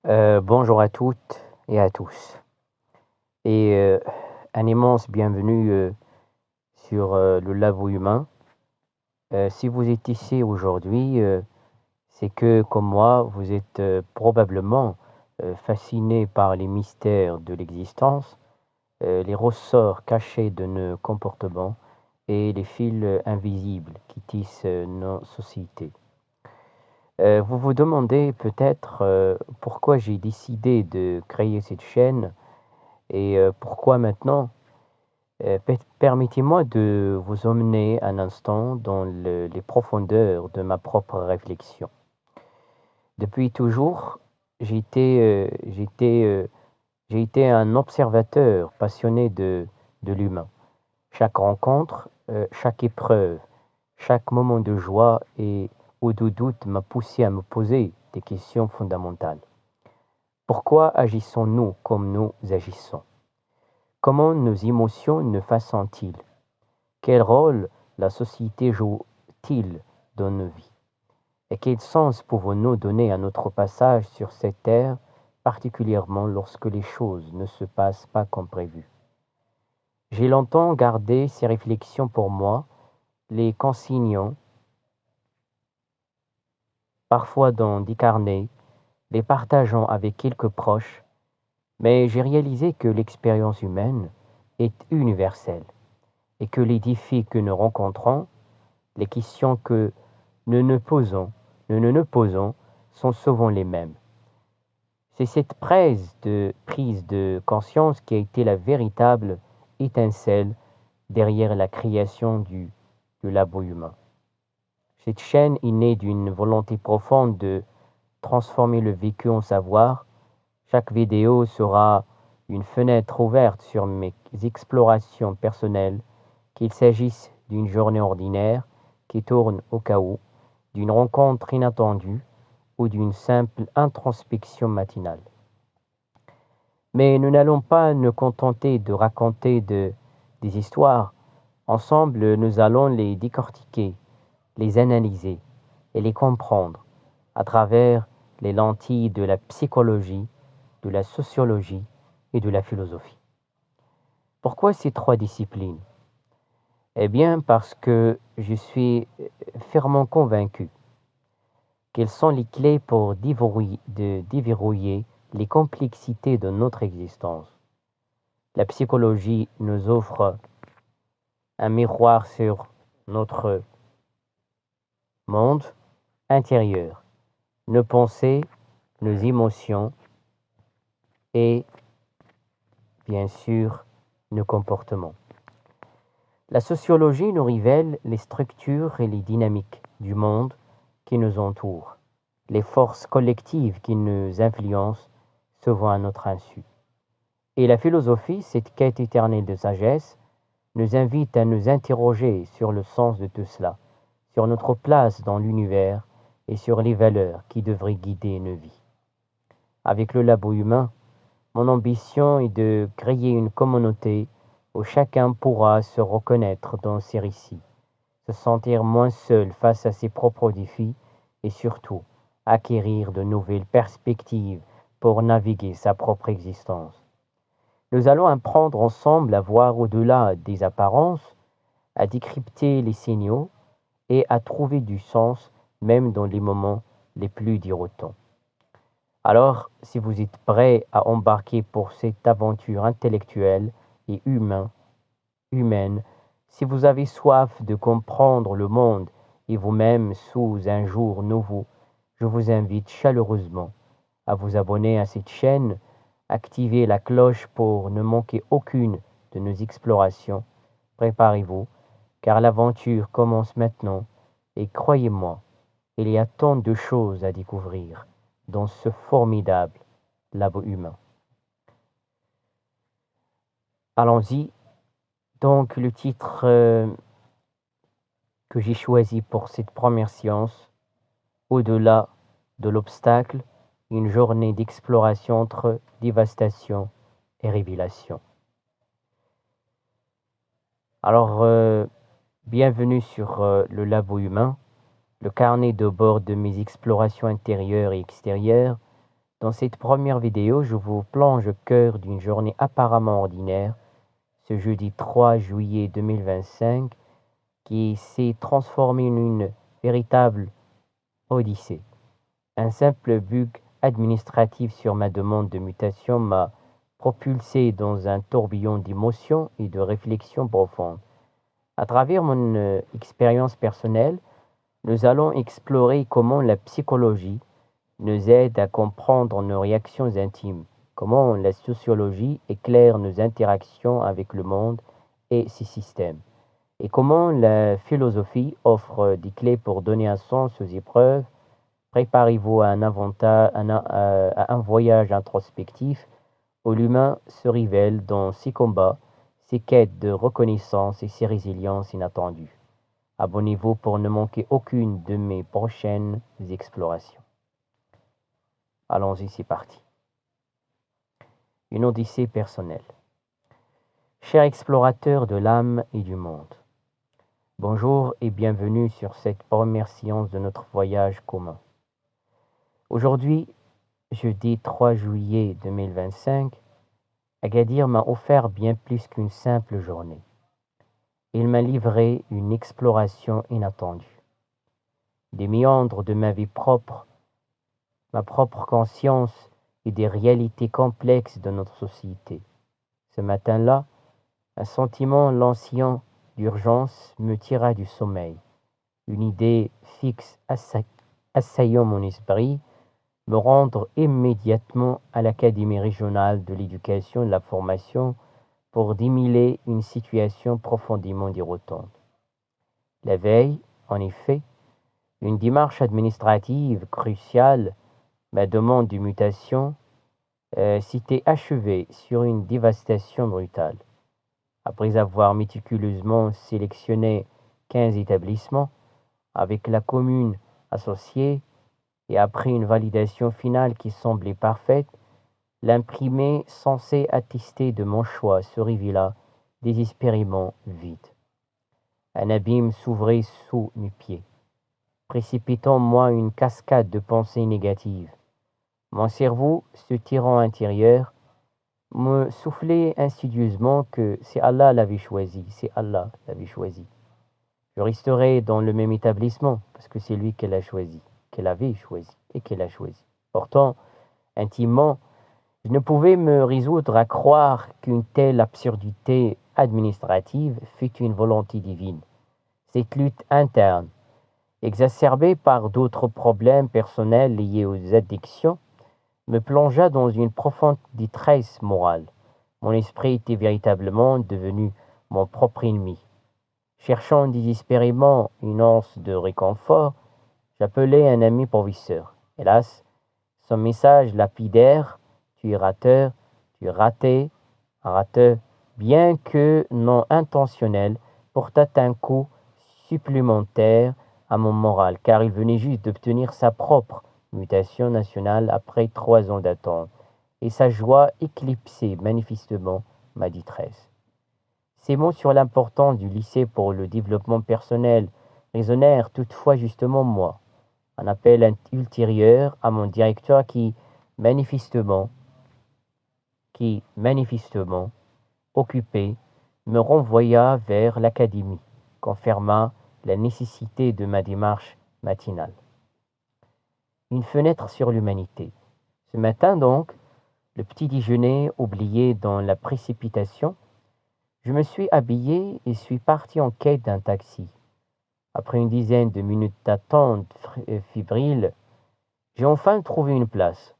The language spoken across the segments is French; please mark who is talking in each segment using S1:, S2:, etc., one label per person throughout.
S1: Bonjour à toutes et à tous. Et un immense bienvenue sur le Labo Humain. Si vous êtes ici aujourd'hui, c'est que, comme moi, vous êtes probablement fasciné par les mystères de l'existence, les ressorts cachés de nos comportements et les fils invisibles qui tissent nos sociétés. Vous vous demandez peut-être pourquoi j'ai décidé de créer cette chaîne et pourquoi maintenant. Permettez-moi de vous emmener un instant dans les profondeurs de ma propre réflexion. Depuis toujours, j'ai été un observateur passionné de l'humain. Chaque rencontre, chaque épreuve, chaque moment de joie et ou de doute m'a poussé à me poser des questions fondamentales. Pourquoi agissons-nous comme nous agissons? Comment nos émotions nous façonnent-ils? Quel rôle la société joue-t-il dans nos vies? Et quel sens pouvons-nous donner à notre passage sur cette terre, particulièrement lorsque les choses ne se passent pas comme prévu? J'ai longtemps gardé ces réflexions pour moi, les consignant parfois dans des carnets, les partageant avec quelques proches, mais j'ai réalisé que l'expérience humaine est universelle et que les défis que nous rencontrons, les questions que nous nous posons sont souvent les mêmes. C'est cette prise de conscience qui a été la véritable étincelle derrière la création du labo humain. Cette chaîne est née d'une volonté profonde de transformer le vécu en savoir. Chaque vidéo sera une fenêtre ouverte sur mes explorations personnelles, qu'il s'agisse d'une journée ordinaire qui tourne au chaos, d'une rencontre inattendue ou d'une simple introspection matinale. Mais nous n'allons pas nous contenter de raconter des histoires. Ensemble, nous allons les décortiquer, les analyser et les comprendre à travers les lentilles de la psychologie, de la sociologie et de la philosophie. Pourquoi ces trois disciplines? Eh bien, parce que je suis fermement convaincu qu'elles sont les clés pour déverrouiller les complexités de notre existence. La psychologie nous offre un miroir sur notre monde intérieur, nos pensées, nos émotions et, bien sûr, nos comportements. La sociologie nous révèle les structures et les dynamiques du monde qui nous entoure, les forces collectives qui nous influencent souvent à notre insu. Et la philosophie, cette quête éternelle de sagesse, nous invite à nous interroger sur le sens de tout cela, sur notre place dans l'univers et sur les valeurs qui devraient guider nos vies. Avec le labo humain, mon ambition est de créer une communauté où chacun pourra se reconnaître dans ses récits, se sentir moins seul face à ses propres défis et surtout acquérir de nouvelles perspectives pour naviguer sa propre existence. Nous allons apprendre ensemble à voir au-delà des apparences, à décrypter les signaux et à trouver du sens même dans les moments les plus déroutants. Alors, si vous êtes prêts à embarquer pour cette aventure intellectuelle et humaine, si vous avez soif de comprendre le monde et vous-même sous un jour nouveau, je vous invite chaleureusement à vous abonner à cette chaîne, activer la cloche pour ne manquer aucune de nos explorations. Préparez-vous, car l'aventure commence maintenant et croyez-moi, il y a tant de choses à découvrir dans ce formidable labo humain. Allons-y. Donc, le titre que j'ai choisi pour cette première séance, au-delà de l'obstacle, une journée d'exploration entre dévastation et révélation. Alors, bienvenue sur le labo humain, le carnet de bord de mes explorations intérieures et extérieures, Dans cette première vidéo, je vous plonge au cœur d'une journée apparemment ordinaire, ce jeudi 3 juillet 2025, qui s'est transformé en une véritable odyssée. Un simple bug administratif sur ma demande de mutation m'a propulsé dans un tourbillon d'émotions et de réflexions profondes. À travers mon expérience personnelle, nous allons explorer comment la psychologie nous aide à comprendre nos réactions intimes, comment la sociologie éclaire nos interactions avec le monde et ses systèmes, et comment la philosophie offre des clés pour donner un sens aux épreuves. Préparez-vous à un voyage introspectif où l'humain se révèle dans ses combats, ses quêtes de reconnaissance et ses résiliences inattendues. Abonnez-vous pour ne manquer aucune de mes prochaines explorations. Allons-y, c'est parti. Une odyssée personnelle. Chers explorateurs de l'âme et du monde, bonjour et bienvenue sur cette première séance de notre voyage commun. Aujourd'hui, jeudi 3 juillet 2025, Agadir m'a offert bien plus qu'une simple journée. Il m'a livré une exploration inattendue. Des méandres de ma vie propre, ma propre conscience et des réalités complexes de notre société. Ce matin-là, un sentiment lancinant d'urgence me tira du sommeil. Une idée fixe assaillant mon esprit, me rendre immédiatement à l'Académie régionale de l'éducation et de la formation pour démêler une situation profondément déroutante. La veille, en effet, une démarche administrative cruciale, ma demande de mutation, s'était achevée sur une dévastation brutale. Après avoir méticuleusement sélectionné 15 établissements, avec la commune associée, et après une validation finale qui semblait parfaite, l'imprimé censé attester de mon choix se révéla désespérément vide. Un abîme s'ouvrait sous mes pieds, précipitant en moi une cascade de pensées négatives. Mon cerveau, se tirant intérieur, me soufflait insidieusement que c'est Allah l'avait choisi, c'est Allah l'avait choisi. Je resterai dans le même établissement parce que c'est lui qu'elle a choisi, qu'elle avait choisi et qu'elle a choisi. Pourtant, intimement, je ne pouvais me résoudre à croire qu'une telle absurdité administrative fût une volonté divine. Cette lutte interne, exacerbée par d'autres problèmes personnels liés aux addictions, me plongea dans une profonde détresse morale. Mon esprit était véritablement devenu mon propre ennemi. Cherchant désespérément une once de réconfort, j'appelai un ami professeur. Hélas, son message lapidaire, tu es rateur, tu es raté, un rateur, bien que non intentionnel, porta un coup supplémentaire à mon moral, car il venait juste d'obtenir sa propre mutation nationale après 3 ans d'attente, et sa joie éclipsait manifestement ma détresse. Ces mots sur l'importance du lycée pour le développement personnel résonnèrent toutefois justement moi. Un appel ultérieur à mon directeur qui manifestement occupé, me renvoya vers l'académie, confirma la nécessité de ma démarche matinale. Une fenêtre sur l'humanité. Ce matin donc, le petit déjeuner oublié dans la précipitation, je me suis habillé et suis parti en quête d'un taxi. Après une dizaine de minutes d'attente fébrile, j'ai enfin trouvé une place.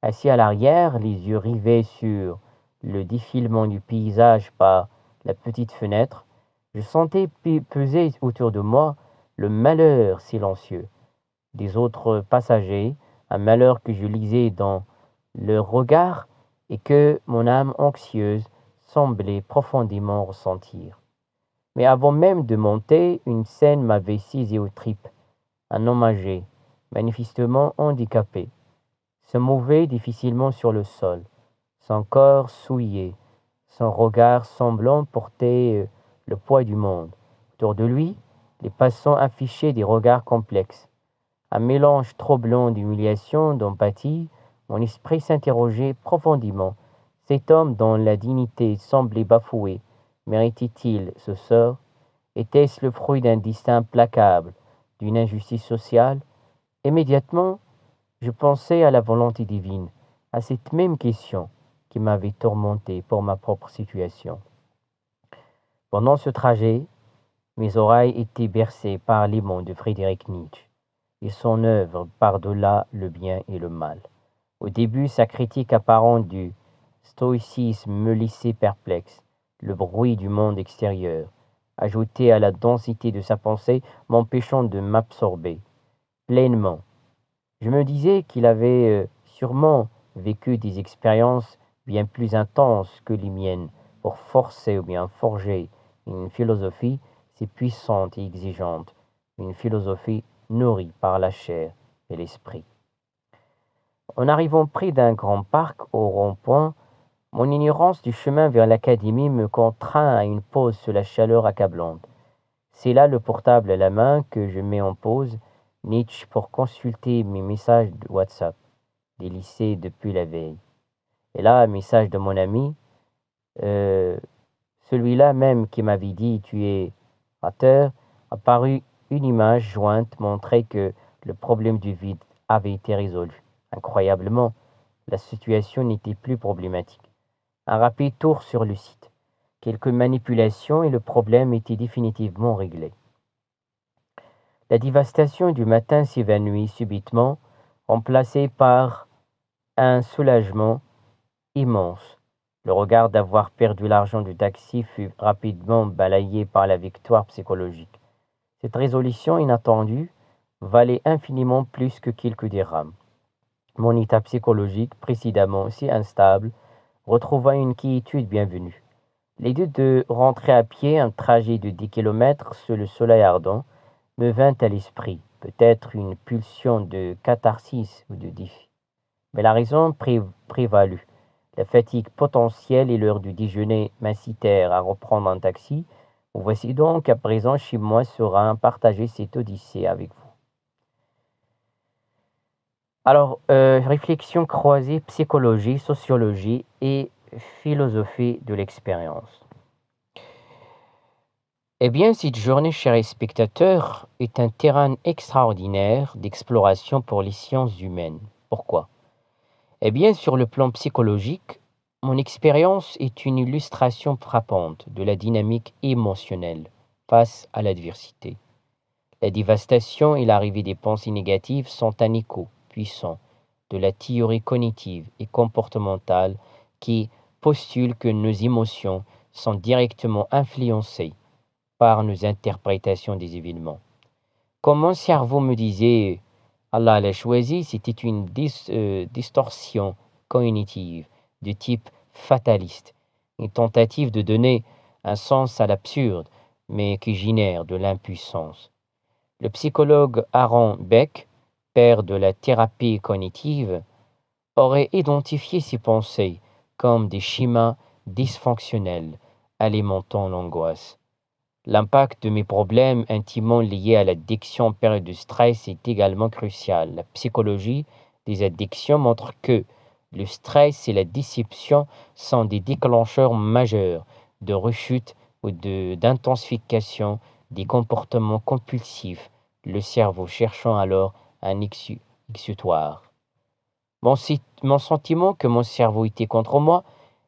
S1: Assis à l'arrière, les yeux rivés sur le défilement du paysage par la petite fenêtre, je sentais peser autour de moi le malheur silencieux des autres passagers, un malheur que je lisais dans leur regard et que mon âme anxieuse semblait profondément ressentir. Mais avant même de monter, une scène m'avait saisi aux tripes. Un homme âgé, manifestement handicapé, se mouvait difficilement sur le sol, son corps souillé, son regard semblant porter le poids du monde. Autour de lui, les passants affichaient des regards complexes. Un mélange troublant d'humiliation, d'empathie, Mon esprit s'interrogeait profondément. Cet homme dont la dignité semblait bafouée, méritait-il ce sort? Était-ce le fruit d'un destin implacable, d'une injustice sociale? Immédiatement, je pensais à la volonté divine, à cette même question qui m'avait tourmenté pour ma propre situation. Pendant ce trajet, mes oreilles étaient bercées par les mots de Friedrich Nietzsche et son œuvre par-delà le bien et le mal. Au début, sa critique apparente du stoïcisme me laissait perplexe. Le bruit du monde extérieur, ajouté à la densité de sa pensée, m'empêchant de m'absorber pleinement. Je me disais qu'il avait sûrement vécu des expériences bien plus intenses que les miennes pour forcer ou bien forger une philosophie si puissante et exigeante, une philosophie nourrie par la chair et l'esprit. En arrivant près d'un grand parc au rond-point, mon ignorance du chemin vers l'académie me contraint à une pause sous la chaleur accablante. C'est là, le portable à la main, que je mets en pause Nietzsche pour consulter mes messages de WhatsApp, délaissés depuis la veille. Et là, un message de mon ami, celui-là même qui m'avait dit tu es rateur, apparu une image jointe montrait que le problème du vide avait été résolu. Incroyablement, la situation n'était plus problématique. Un rapide tour sur le site, quelques manipulations et le problème était définitivement réglé. La dévastation du matin s'évanouit subitement, remplacée par un soulagement immense. Le regard d'avoir perdu l'argent du taxi fut rapidement balayé par la victoire psychologique. Cette résolution inattendue valait infiniment plus que quelques dirhams. Mon état psychologique, précédemment si instable, retrouva une quiétude bienvenue. L'idée de rentrer à pied un trajet de 10 kilomètres sous le soleil ardent me vint à l'esprit, peut-être une pulsion de catharsis ou de défi. Mais la raison prévalut. La fatigue potentielle et l'heure du déjeuner m'incitèrent à reprendre un taxi. Voici donc à présent chez moi Serein partager cette odyssée avec vous. Alors, réflexion croisée, psychologie, sociologie et philosophie de l'expérience. Eh bien, cette journée, chers spectateurs, est un terrain extraordinaire d'exploration pour les sciences humaines. Pourquoi? Eh bien, sur le plan psychologique, mon expérience est une illustration frappante de la dynamique émotionnelle face à l'adversité. La dévastation et l'arrivée des pensées négatives sont un écho puissant de la théorie cognitive et comportementale qui postule que nos émotions sont directement influencées par nos interprétations des événements. Comme mon cerveau me disait, Allah l'a choisi, c'était une distorsion cognitive de type fataliste, une tentative de donner un sens à l'absurde, mais qui génère de l'impuissance. Le psychologue Aaron Beck, père de la thérapie cognitive, aurait identifié ces pensées comme des schémas dysfonctionnels alimentant l'angoisse. L'impact de mes problèmes intimement liés à l'addiction en période de stress est également crucial. La psychologie des addictions montre que le stress et la déception sont des déclencheurs majeurs de rechute ou d'intensification des comportements compulsifs, le cerveau cherchant alors un exutoire. Mon sentiment que mon cerveau était contre moi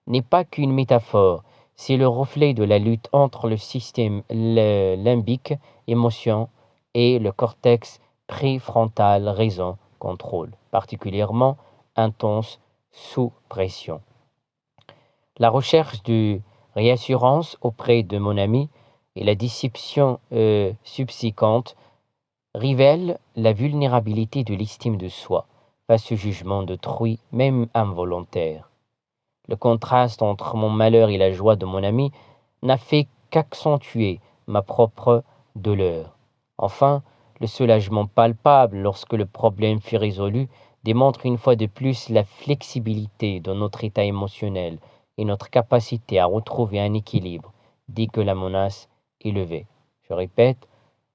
S1: n'est pas qu'une métaphore, c'est le reflet de la lutte entre le système limbique, émotion, et le cortex préfrontal, raison, contrôle, particulièrement intense sous pression. La recherche de réassurance auprès de mon ami et la déception subséquente révèlent la vulnérabilité de l'estime de soi face au jugement d'autrui, même involontaire. Le contraste entre mon malheur et la joie de mon ami n'a fait qu'accentuer ma propre douleur. Enfin, le soulagement palpable lorsque le problème fut résolu démontre une fois de plus la flexibilité de notre état émotionnel et notre capacité à retrouver un équilibre dès que la menace est levée. Je répète,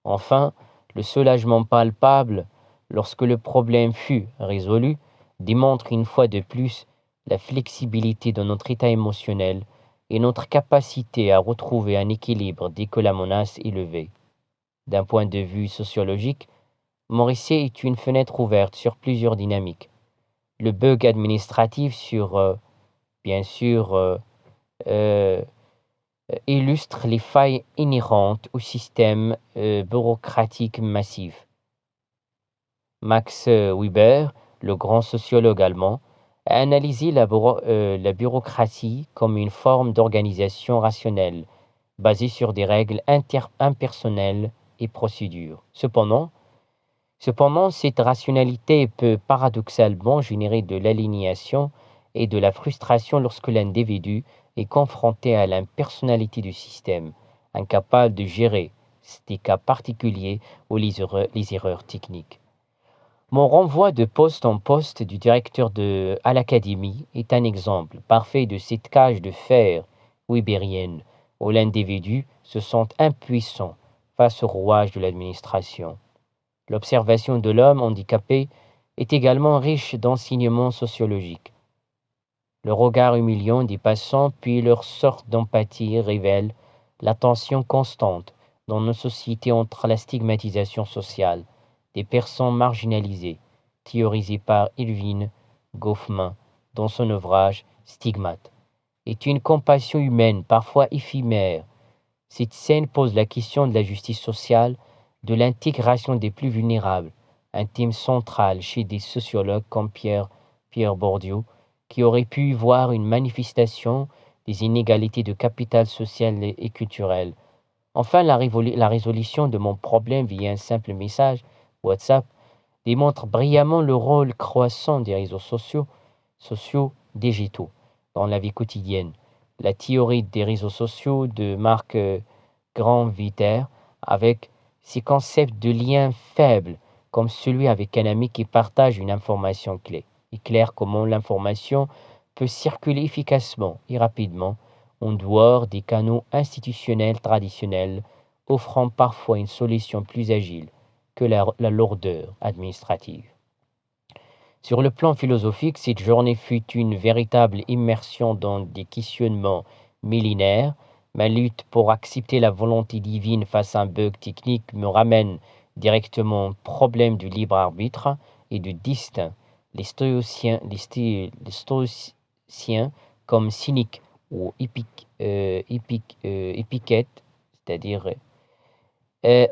S1: enfin, le soulagement palpable lorsque le problème fut résolu démontre une fois de plus la flexibilité de notre état émotionnel et notre capacité à retrouver un équilibre dès que la menace est levée. D'un point de vue sociologique, mon récit est une fenêtre ouverte sur plusieurs dynamiques. Le bug administratif bien sûr, illustre les failles inhérentes au système bureaucratique massif. Max Weber, le grand sociologue allemand, a analysé la bureaucratie comme une forme d'organisation rationnelle, basée sur des règles impersonnelles et procédures. Cependant, cette rationalité peut paradoxalement générer de l'aliénation et de la frustration lorsque l'individu est confronté à l'impersonnalité du système, incapable de gérer ces cas particuliers ou les erreurs techniques. Mon renvoi de poste en poste du directeur à l'académie est un exemple parfait de cette cage de fer weberienne où l'individu se sent impuissant face au rouage de l'administration. L'observation de l'homme handicapé est également riche d'enseignements sociologiques. Le regard humiliant des passants puis leur sorte d'empathie révèle la tension constante dans nos sociétés entre la stigmatisation sociale des personnes marginalisées, théorisée par Irving Goffman dans son ouvrage Stigmate, et une compassion humaine parfois éphémère. Cette scène pose la question de la justice sociale, de l'intégration des plus vulnérables, un thème central chez des sociologues comme Pierre Bourdieu, qui aurait pu voir une manifestation des inégalités de capital social et culturel. Enfin, la résolution de mon problème via un simple message WhatsApp démontre brillamment le rôle croissant des réseaux sociaux digitaux dans la vie quotidienne. La théorie des réseaux sociaux de Marc Grandviter, avec ses concepts de liens faibles, comme celui avec un ami qui partage une information clé, éclaire comment l'information peut circuler efficacement et rapidement en dehors des canaux institutionnels traditionnels, offrant parfois une solution plus agile que la lourdeur administrative. Sur le plan philosophique, cette journée fut une véritable immersion dans des questionnements millénaires. Ma lutte pour accepter la volonté divine face à un bug technique me ramène directement au problème du libre arbitre et du destin. Les stoïciens comme cyniques ou Épicète, c'est-à-dire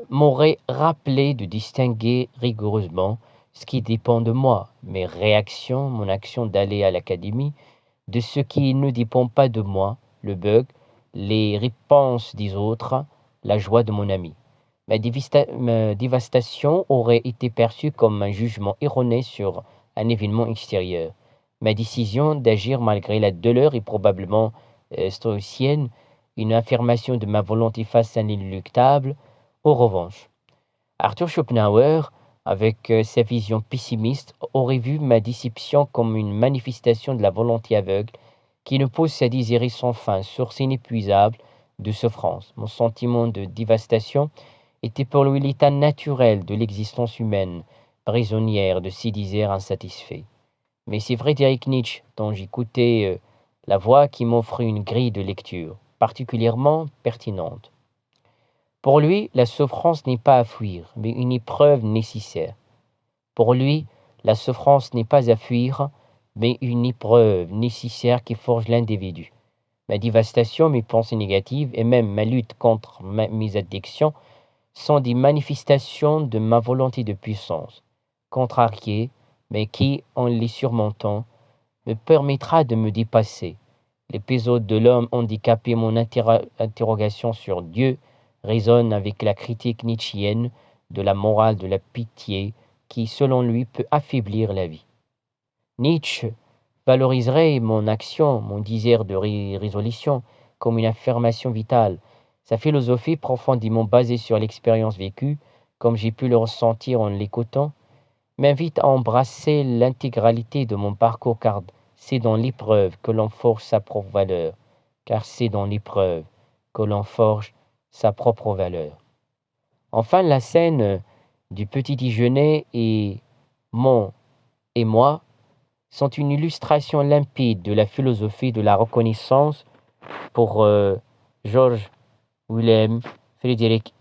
S1: m'aurait rappelé de distinguer rigoureusement ce qui dépend de moi, mes réactions, mon action d'aller à l'académie, de ce qui ne dépend pas de moi, le bug, les réponses des autres, la joie de mon ami. Ma dévastation aurait été perçue comme un jugement erroné sur un événement extérieur. Ma décision d'agir malgré la douleur est probablement stoïcienne, une affirmation de ma volonté face à l'inéluctable. En revanche, Arthur Schopenhauer, avec sa vision pessimiste, aurait vu ma déception comme une manifestation de la volonté aveugle qui ne pousse à désirer sans fin, source inépuisable de souffrance. Mon sentiment de dévastation était pour lui l'état naturel de l'existence humaine, prisonnière de ses désirs insatisfaits. Mais c'est Friedrich Nietzsche, dont j'écoutais la voix, qui m'offre une grille de lecture particulièrement pertinente. Pour lui, la souffrance n'est pas à fuir, mais une épreuve nécessaire. Pour lui, la souffrance n'est pas à fuir, mais une épreuve nécessaire qui forge l'individu. Ma dévastation, mes pensées négatives et même ma lutte contre mes addictions sont des manifestations de ma volonté de puissance, contrariée, mais qui, en les surmontant, me permettra de me dépasser. L'épisode de l'homme handicapé, mon interrogation sur Dieu, résonne avec la critique nietzschéenne de la morale de la pitié qui, selon lui, peut affaiblir la vie. Nietzsche valoriserait mon action, mon désir de résolution, comme une affirmation vitale. Sa philosophie profondément basée sur l'expérience vécue, comme j'ai pu le ressentir en l'écoutant, m'invite à embrasser l'intégralité de mon parcours, car c'est dans l'épreuve que l'on forge sa propre valeur, Enfin, la scène du petit déjeuner et moi sont une illustration limpide de la philosophie de la reconnaissance pour George Wilhelm Friedrich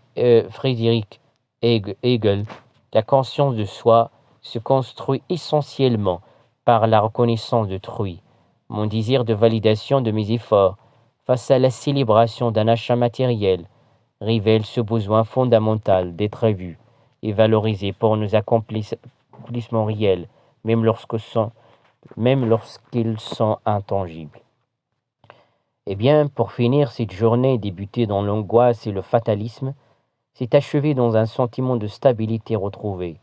S1: Hegel. La conscience de soi se construit essentiellement par la reconnaissance d'autrui. Mon désir de validation de mes efforts face à la célébration d'un achat matériel révèle ce besoin fondamental d'être vu et valorisé pour nos accomplissements réels, même lorsqu'ils sont intangibles. Eh bien, pour finir, cette journée débutée dans l'angoisse et le fatalisme s'est achevée dans un sentiment de stabilité retrouvée,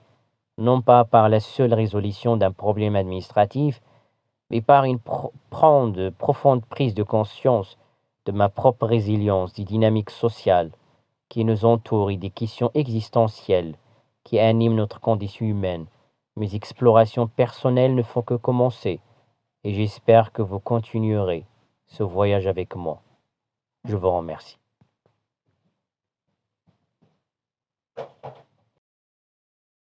S1: non pas par la seule résolution d'un problème administratif, mais par une profonde prise de conscience de ma propre résilience, des dynamiques sociales qui nous entourent et des questions existentielles qui animent notre condition humaine. Mes explorations personnelles ne font que commencer et j'espère que vous continuerez ce voyage avec moi. Je vous remercie.